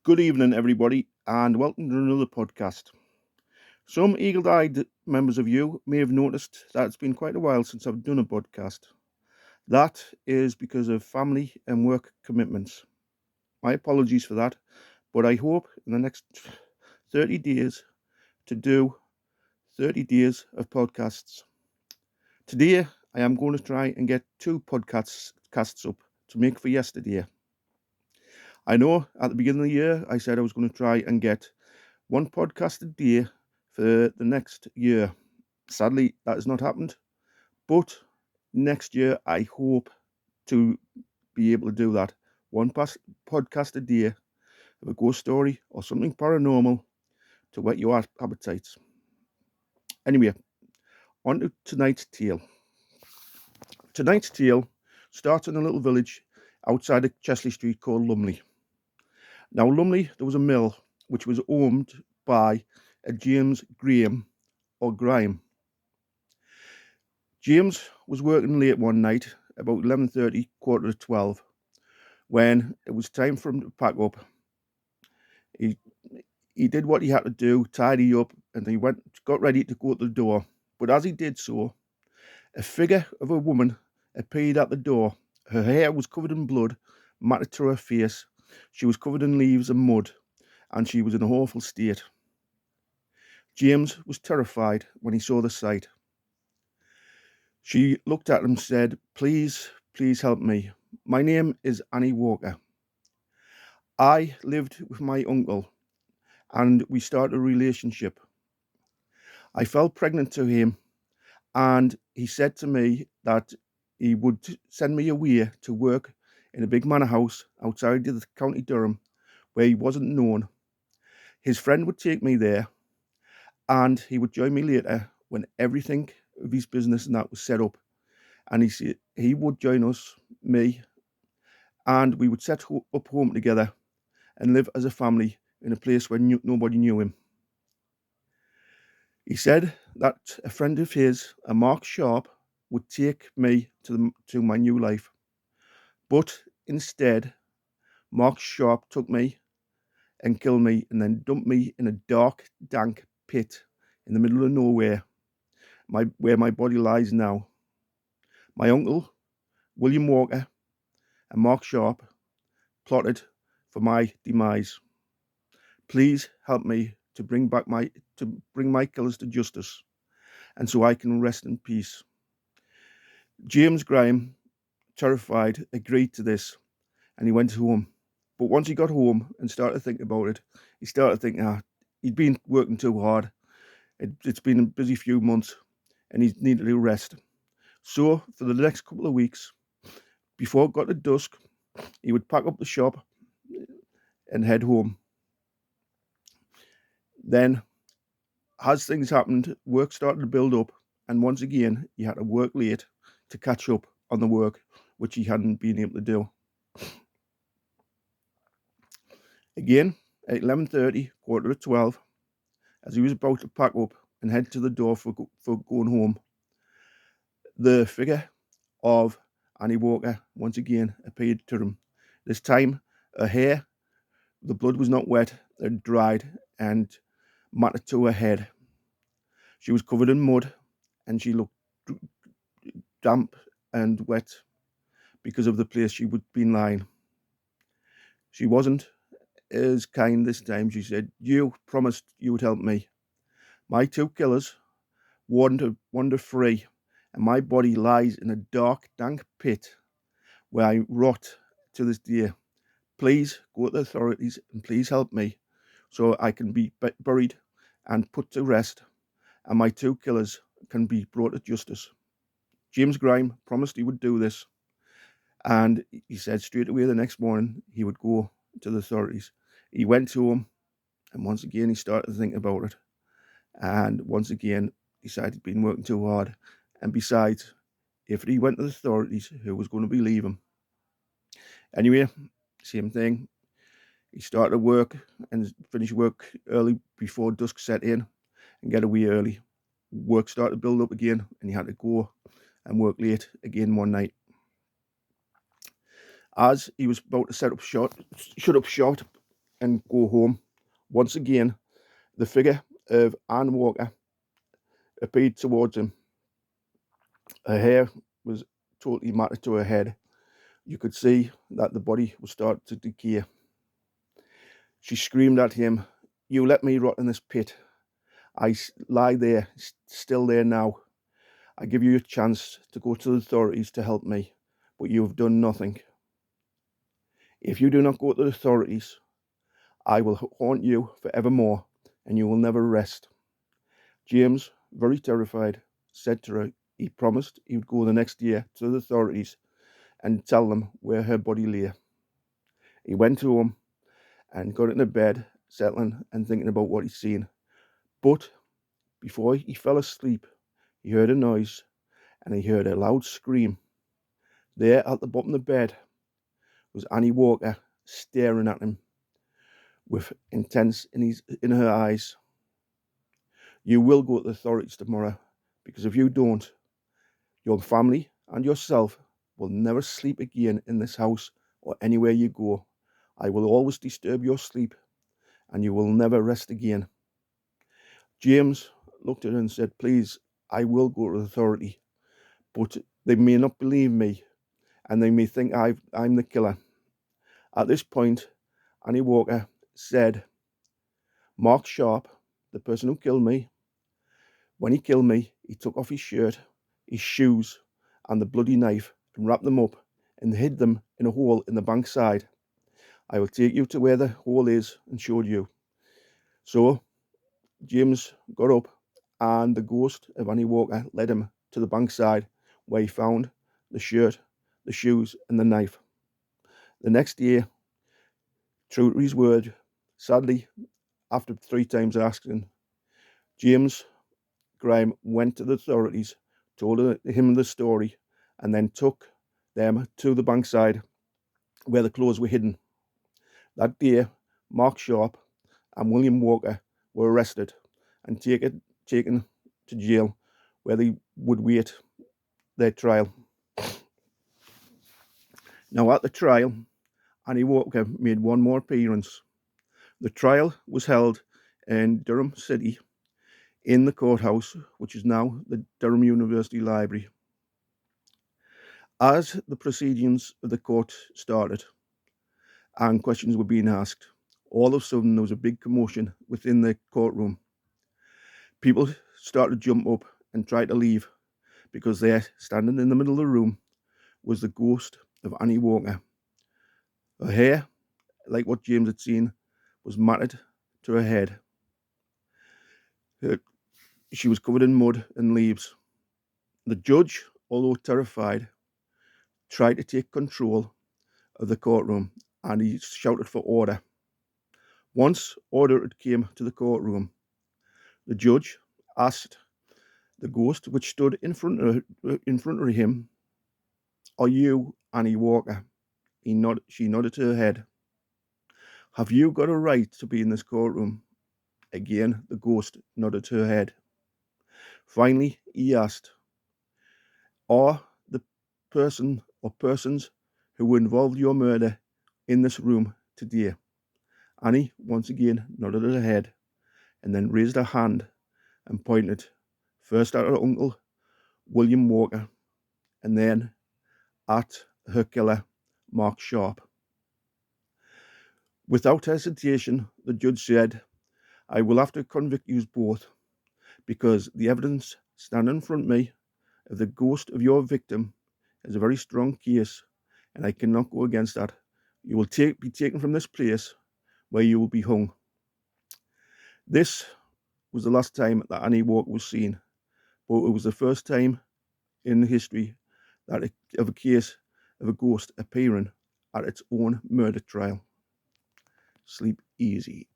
Good evening, everybody, and welcome to another podcast. Some eagle eyed members of you may have noticed that it's been quite a while since I've done a podcast. That is because of family and work commitments. My apologies for that, but I hope in the next 30 days to do 30 days of podcasts. Today, I am going to try and get two podcasts up to make for yesterday. I know at the beginning of the year I said I was going to try and get one podcast a day for the next year. Sadly, that has not happened, but next year I hope to be able to do that. One podcast a day of a ghost story or something paranormal to whet your appetites. Anyway, on to tonight's tale. Tonight's tale starts in a little village outside of Chesley Street called Lumley. Now, Lumley, there was a mill which was owned by a James Graham or Grime. James was working late one night, about 11:30, quarter to 12, when it was time for him to pack up. He did what he had to do, tidy up, and he got ready to go to the door. But as he did so, a figure of a woman appeared at the door. Her hair was covered in blood, matted to her face. She was covered in leaves and mud, and she was in an awful state. James was terrified when he saw the sight. She looked at him and said, "Please, please help me. My name is Annie Walker. I lived with my uncle and we started a relationship. I fell pregnant to him and he said to me that he would send me away to work in a big manor house outside of County Durham where he wasn't known. His friend would take me there and he would join me later when everything of his business and that was set up. And he said he would join us, me, and we would set up home together and live as a family in a place where nobody knew him. He said that a friend of his, a Mark Sharp, would take me to my new life. But instead, Mark Sharp took me and killed me and then dumped me in a dark, dank pit in the middle of nowhere, where my body lies now. My uncle, William Walker, and Mark Sharp plotted for my demise. Please help me to bring my killers to justice, and so I can rest in peace." James Graham, terrified, agreed to this, and he went home. But once he got home and started thinking about it, he started thinking, he'd been working too hard. It's been a busy few months, and he needed to rest. So for the next couple of weeks, before it got to dusk, he would pack up the shop and head home. Then, as things happened, work started to build up, and once again, he had to work late to catch up on the work which he hadn't been able to do. Again, at 11:30, quarter to 12, as he was about to pack up and head to the door for going home, the figure of Annie Walker once again appeared to him. This time, her hair, the blood was not wet, it had dried and matted to her head. She was covered in mud and she looked damp and wet because of the place she would been lying. She wasn't as kind this time. She said, "You promised you would help me. My two killers wander free, and my body lies in a dark, dank pit where I rot to this day. Please go to the authorities and please help me so I can be buried and put to rest, and my two killers can be brought to justice." James Grime promised he would do this, and he said straight away the next morning he would go to the authorities. He went to him, and once again he started to think about it, and once again decided he'd been working too hard, and besides, if he went to the authorities, who was going to believe him? Anyway, same thing. He started work and finished work early before dusk set in and get away early. Work started to build up again, and he had to go and work late again one night. As he was about to shut up shop, and go home. Once again, the figure of Anne Walker appeared towards him. Her hair was totally matted to her head. You could see that the body was starting to decay. She screamed at him, "You let me rot in this pit. I lie there, still there now. I give you a chance to go to the authorities to help me, but you have done nothing. If you do not go to the authorities, I will haunt you forevermore, and you will never rest." James, very terrified, said to her he promised he would go the next year to the authorities and tell them where her body lay. He went home and got into bed, settling and thinking about what he'd seen. But before he fell asleep, he heard a noise, and he heard a loud scream. There at the bottom of the bed was Annie Walker, staring at him with intense in her eyes. "You will go to the authorities tomorrow, because if you don't, your family and yourself will never sleep again in this house or anywhere you go. I will always disturb your sleep, and you will never rest again." James looked at her and said, "Please, I will go to the authority, but they may not believe me, and they may think I'm the killer." At this point, Annie Walker said, "Mark Sharp, the person who killed me, when he killed me, he took off his shirt, his shoes, and the bloody knife and wrapped them up and hid them in a hole in the bank side. I will take you to where the hole is and show you." So James got up, and the ghost of Annie Walker led him to the bank side, where he found the shirt, the shoes, and the knife. The next year, true to his word, sadly, after 3 times asking, James Graham went to the authorities, told him the story, and then took them to the bankside where the clothes were hidden. That day, Mark Sharp and William Walker were arrested and taken to jail, where they would wait their trial. Now, at the trial, Annie Walker made one more appearance. The trial was held in Durham City, in the courthouse, which is now the Durham University Library. As the proceedings of the court started and questions were being asked, all of a sudden there was a big commotion within the courtroom. People started to jump up and try to leave, because there, standing in the middle of the room, was the ghost of Annie Walker. Her hair, like what James had seen, was matted to her head. She was covered in mud and leaves. The judge, although terrified, tried to take control of the courtroom, and he shouted for order. Once order had came to the courtroom, the judge asked the ghost, which stood in front of him, "Are you Annie Walker?" She nodded her head. "Have you got a right to be in this courtroom?" Again, the ghost nodded her head. Finally, he asked, "Are the person or persons who involved your murder in this room today?" Annie once again nodded her head, and then raised her hand and pointed first at her uncle, William Walker, and then at her killer, Mark Sharp. Without hesitation, the judge said, "I will have to convict you both, because the evidence standing in front of me of the ghost of your victim is a very strong case, and I cannot go against that. You will be taken from this place, where you will be hung." This was the last time that Annie Walker was seen, but it was the first time in history of a case of a ghost appearing at its own murder trial. Sleep easy.